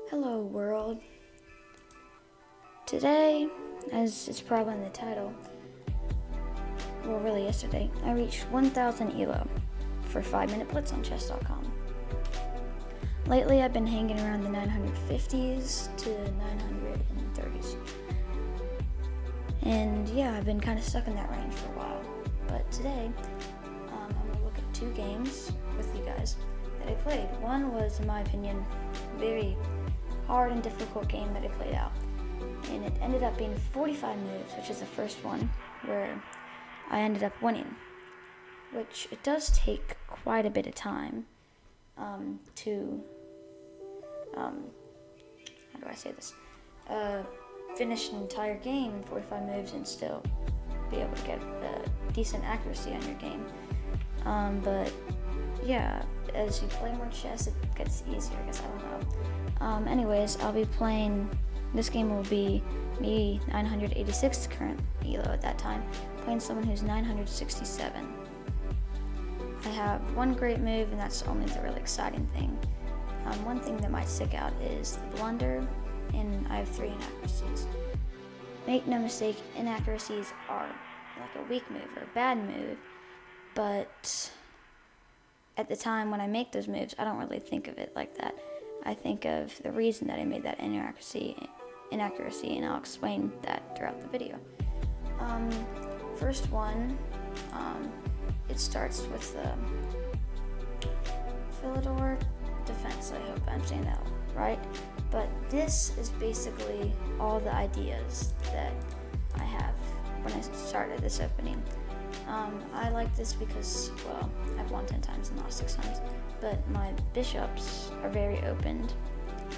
Hello world. Today, as it's probably in the title, well really yesterday, I reached 1000 ELO for 5-minute blitz on chess.com. Lately I've been hanging around the 950s to 930s. And yeah, I've been kind of stuck in that range for a while. But today, I'm going to look at 2 games with you guys that I played. One was, in my opinion, very hard and difficult game that I played out. And it ended up being 45 moves, which is the first one where I ended up winning. Which it does take quite a bit of time to, how do I say this? Finish an entire game in 45 moves and still be able to get decent accuracy on your game. But yeah, as you play more chess, it gets easier, I guess, I don't know. Anyways, I'll be playing, this game will be me 986 current ELO at that time, playing someone who's 967. I have one great move, and that's only the really exciting thing. One thing that might stick out is the blunder, and I have 3 inaccuracies. Make no mistake, inaccuracies are like a weak move or a bad move, but at the time when I make those moves, I don't really think of it like that. I think of the reason that I made that inaccuracy, and I'll explain that throughout the video. First one, it starts with the Philidor defense. I hope I'm saying that right. But this is basically all the ideas that I have when I started this opening. I like this because, well, I've won 10 times and lost 6 times, but my bishops are very opened.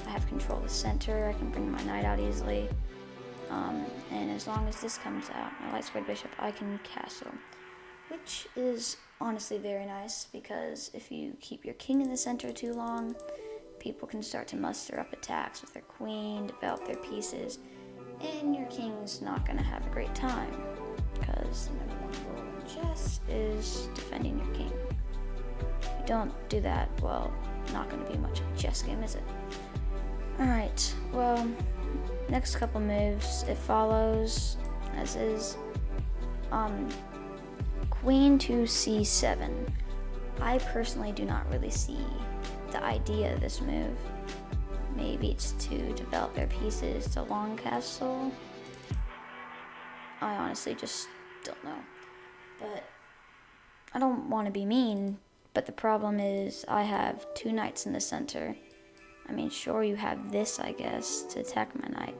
I have control of the center, I can bring my knight out easily, and as long as this comes out, my light squared bishop, I can castle, which is honestly very nice because if you keep your king in the center too long, people can start to muster up attacks with their queen, develop their pieces, and your king's not going to have a great time because the number one rule in chess is defending your king. If you don't do that, well, not going to be much of a chess game, is it? Alright, well, next couple moves, it follows as is. Queen to c7. I personally do not really see the idea of this move. Maybe it's to develop their pieces to long castle. I honestly just don't know. But I don't want to be mean, but the problem is I have 2 knights in the center. I mean, sure, you have this, I guess, to attack my knight,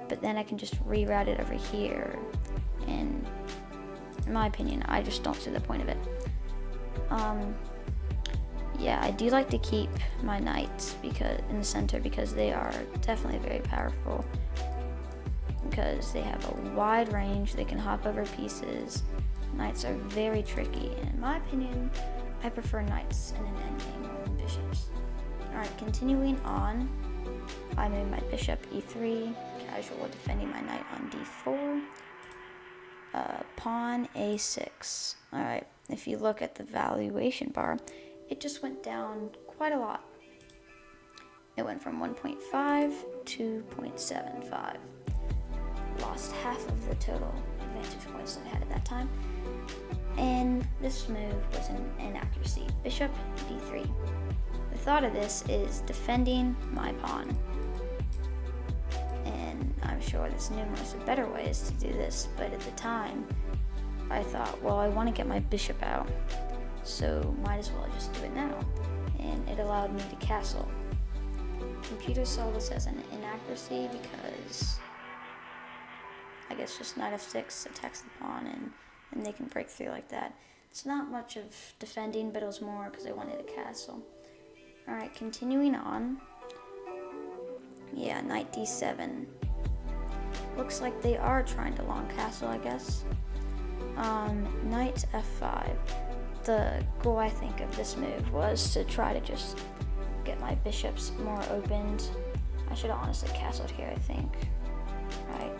but then I can just reroute it over here, and in my opinion, I just don't see the point of it. Yeah, I do like to keep my knights in the center because they are definitely very powerful, because they have a wide range, they can hop over pieces. Knights are very tricky, and in my opinion, I prefer knights in an endgame more than bishops. Alright, continuing on, I move my bishop e3, casual defending my knight on d4, pawn a6. Alright, if you look at the valuation bar, it just went down quite a lot. It went from 1.5 to 0.75. Lost half of the total advantage points that I had at that time. And this move was an inaccuracy. Bishop d3. The thought of this is defending my pawn. And I'm sure there's numerous better ways to do this, but at the time, I thought, well, I want to get my bishop out, so might as well just do it now. And it allowed me to castle. Computer saw this as an inaccuracy because I guess just knight f6 attacks the pawn and they can break through like that. It's not much of defending, but it was more because I wanted a castle. Alright, continuing on. Yeah, knight d7. Looks like they are trying to long castle, I guess. Knight f5. The goal, I think, of this move was to try to just get my bishops more opened. I should have honestly castled here, I think. Right?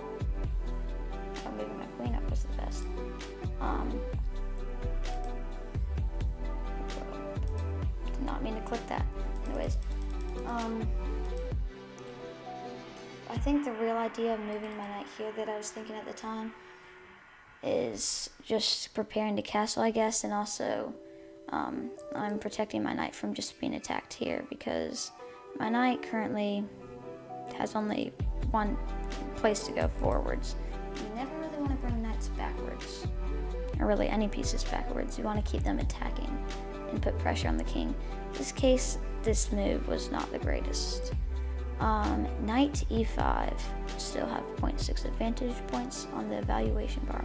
Moving my queen up was the best. Did not mean to click that. Anyways, I think the real idea of moving my knight here that I was thinking at the time is just preparing to castle, I guess, and also I'm protecting my knight from just being attacked here because my knight currently has only one place to go forwards. You never really want to bring knights backwards, or really any pieces backwards. You want to keep them attacking and put pressure on the king. In this case, this move was not the greatest. Knight e5, still have 0.6 advantage points on the evaluation bar.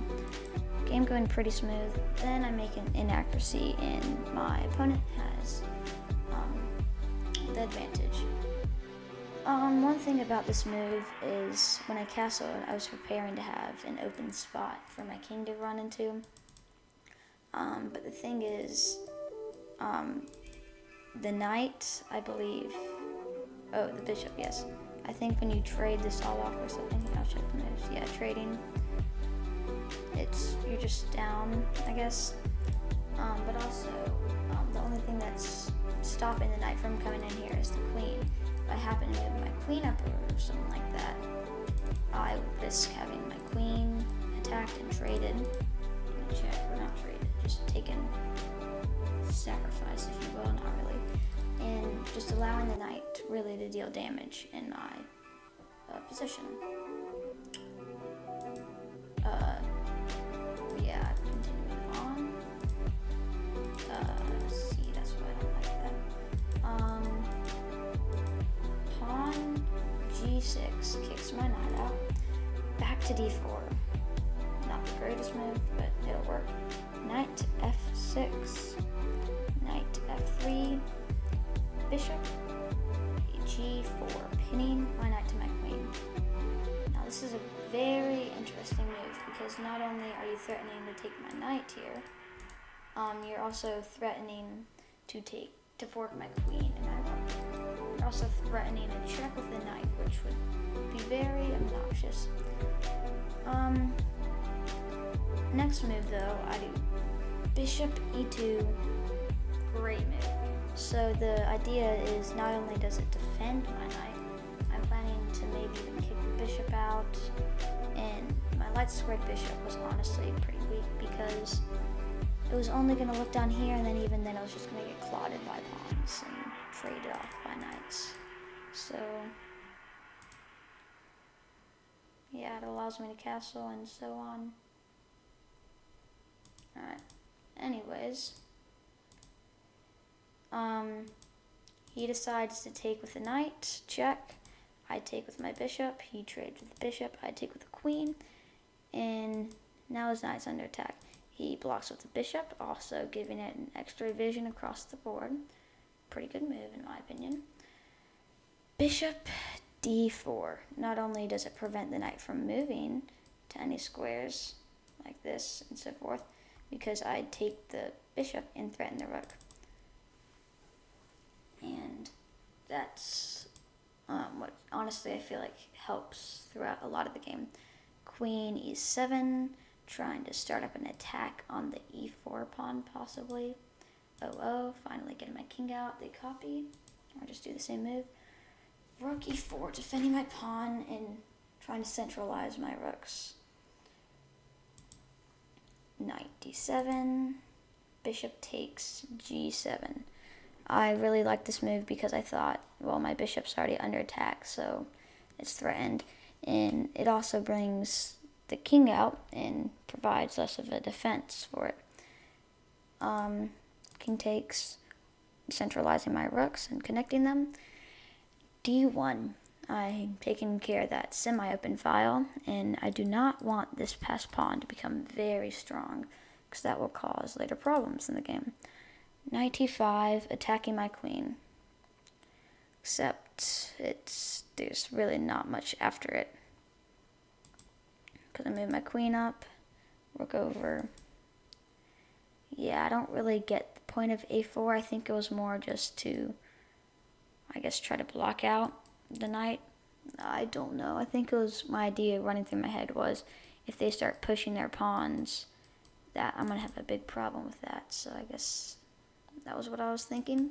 Game going pretty smooth. Then I make an inaccuracy and my opponent has the advantage. One thing about this move is when I castled, I was preparing to have an open spot for my king to run into. But the thing is, the knight, I believe, the bishop, yes. I think when you trade this all off or something, I'll check the moves. Yeah, trading, you're just down, I guess. But also, the only thing that's stopping the knight from coming in here is the queen. If I happen to move my queen up or something like that, I would risk having my queen attacked and traded. Check, or not traded, just taken, sacrifice, if you will, not really. And just allowing the knight really to deal damage in my position. Yeah, continuing on. See, that's why I don't like that. Pawn g6 kicks my knight out. Back to d4. Not the greatest move, but it'll work. Knight f6. Knight f3. Bishop g4, pinning my knight to my queen. Now this is a very interesting move because not only are you threatening to take my knight here, you're also threatening to fork my queen and my rook. You're also threatening a check with the knight, which would be very obnoxious. Next move though, I do bishop e2, great move. So the idea is not only does it defend my knight, I'm planning to maybe even kick the bishop out, and my light squared bishop was honestly pretty weak because it was only going to look down here, and then even then it was just going to get clotted by pawns and traded off by knights. So yeah, it allows me to castle and so on. Alright, anyways. He decides to take with the knight, check. I take with my bishop, he trades with the bishop, I take with the queen, and now his knight's under attack. He blocks with the bishop, also giving it an extra vision across the board. Pretty good move in my opinion. Bishop d4. Not only does it prevent the knight from moving to any squares like this and so forth, because I take the bishop and threaten the rook. And that's what honestly I feel like helps throughout a lot of the game. Queen e7, trying to start up an attack on the e4 pawn possibly. Finally getting my king out, they copy. I'll just do the same move. Rook e4, defending my pawn and trying to centralize my rooks. Knight d7, bishop takes g7. I really like this move because I thought, well, my bishop's already under attack, so it's threatened. And it also brings the king out and provides less of a defense for it. King takes, centralizing my rooks and connecting them. d1. I'm taking care of that semi-open file, and I do not want this passed pawn to become very strong because that will cause later problems in the game. Knight e5, attacking my queen. Except there's really not much after it. Because I moved my queen up, rook over. Yeah, I don't really get the point of a4. I think it was more just to, I guess, try to block out the knight. I don't know. I think it was my idea running through my head was if they start pushing their pawns, that I'm going to have a big problem with that. So I guess that was what I was thinking.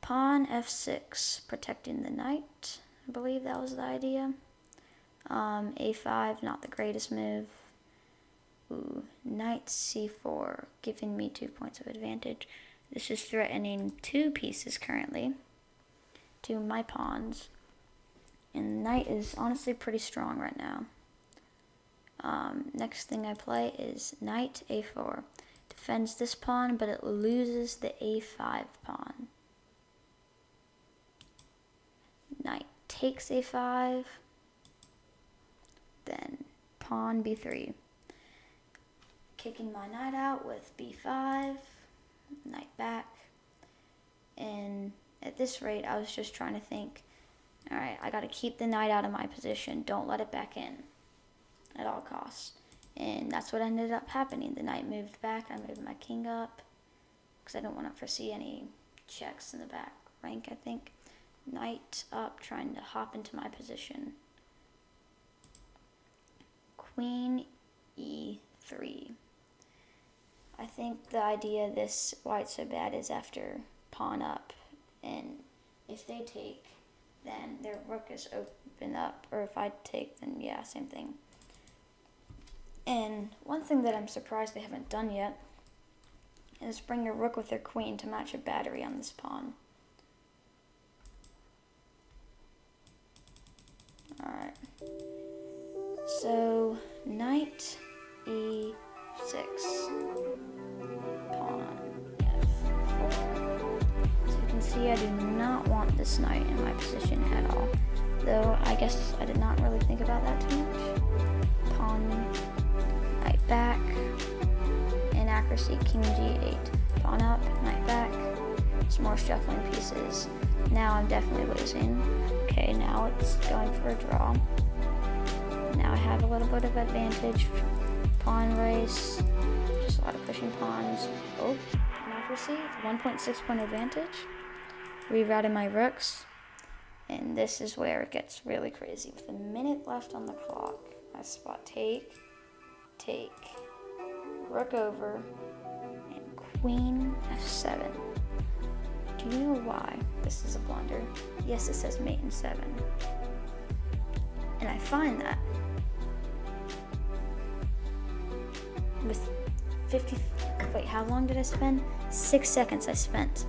Pawn f6, protecting the knight. I believe that was the idea. A5, not the greatest move. Ooh, knight c4, giving me 2 points of advantage. This is threatening 2 pieces currently to my pawns. And knight is honestly pretty strong right now. Next thing I play is knight a4. Defends this pawn, but it loses the a5 pawn. Knight takes a5. Then pawn b3. Kicking my knight out with b5. Knight back. And at this rate, I was just trying to think, alright, I got to keep the knight out of my position. Don't let it back in at all costs. And that's what ended up happening. The knight moved back. I moved my king up because I don't want to foresee any checks in the back rank, I think. Knight up, trying to hop into my position. Queen e3. I think the idea this why it's so bad is after pawn up, and if they take, then their rook is open up, or if I take, then yeah, same thing. And one thing that I'm surprised they haven't done yet is bring a rook with their queen to match a battery on this pawn. Alright. So, knight e6. Pawn f4. As you can see, I do not want this knight in my position at all. Though, I guess I did not really think about that too much. Pawn, knight back. Inaccuracy, king g8. Pawn up, knight back. Some more shuffling pieces. Now I'm definitely losing. Okay, now it's going for a draw. Now I have a little bit of advantage. Pawn race. Just a lot of pushing pawns. Oh, inaccuracy. 1.6 point advantage. Rerouted my rooks. And this is where it gets really crazy. With a minute left on the clock, I spot take, rook over, and queen f7. Do you know why this is a blunder? Yes, it says mate in 7. And I find that with 50, wait, how long did I spend? 6 seconds I spent,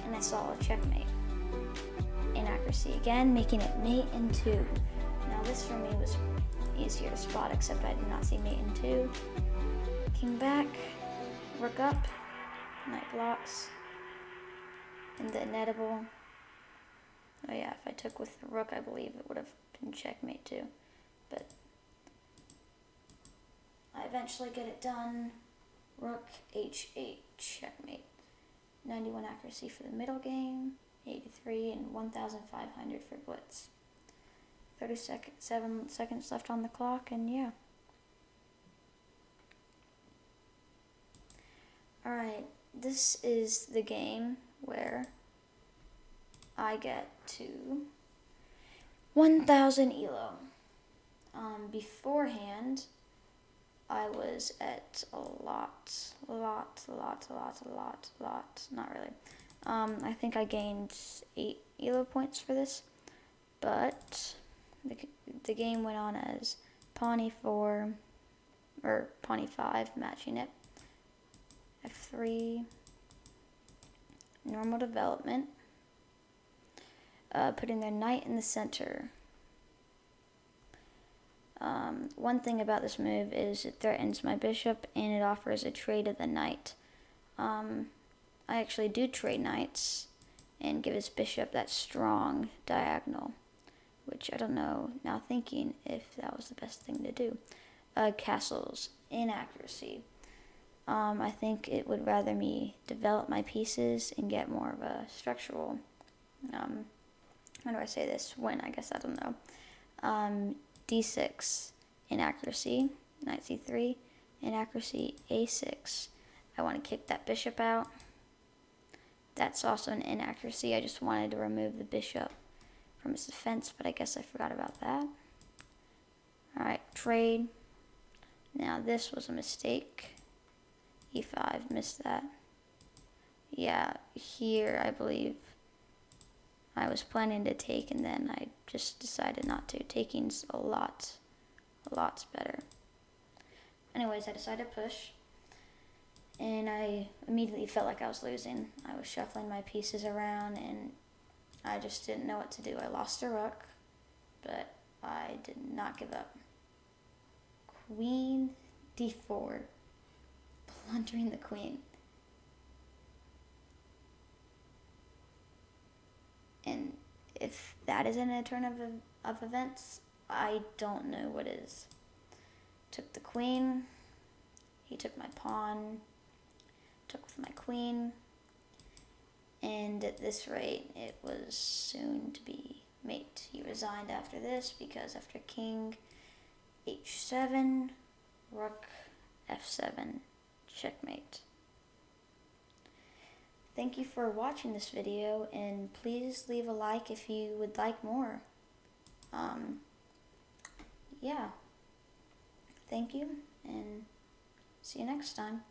and I saw a checkmate. Inaccuracy again, making it mate in 2. Now this for me was easier to spot, except I did not see mate in 2. King back, rook up, knight blocks, and the inettable. Oh yeah, if I took with the rook, I believe it would have been checkmate too. But I eventually get it done. Rook h8, checkmate. 91 accuracy for the middle game, 83 and 1,500 for blitz. 7 seconds left on the clock, and yeah. Alright, this is the game where I get to 1,000 elo. Beforehand, I was at a lot, not really. I think I gained 8 elo points for this, but the game went on as pawn e4, or pawn e5, matching it. f3, normal development, putting their knight in the center. One thing about this move is it threatens my bishop and it offers a trade of the knight. I actually do trade knights and give his bishop that strong diagonal, which I don't know, now thinking if that was the best thing to do. Castles, inaccuracy. I think it would rather me develop my pieces and get more of a structural, how do I say this? Win, I guess, I don't know. D6, inaccuracy, knight c3, inaccuracy, a6. I want to kick that bishop out. That's also an inaccuracy. I just wanted to remove the bishop from his defense, but I guess I forgot about that. Alright, trade. Now this was a mistake. E5, missed that. Yeah, here I believe I was planning to take, and then I just decided not to. Taking's a lot better. Anyways, I decided to push, and I immediately felt like I was losing. I was shuffling my pieces around, and I just didn't know what to do. I lost a rook, but I did not give up. Queen d4, plundering the queen. And if that isn't a turn of events, I don't know what is. Took the queen, he took my pawn, took with my queen, and at this rate, it was soon to be mate. He resigned after this because after king h7, rook f7, checkmate. Thank you for watching this video, and please leave a like if you would like more. Yeah. Thank you, and see you next time.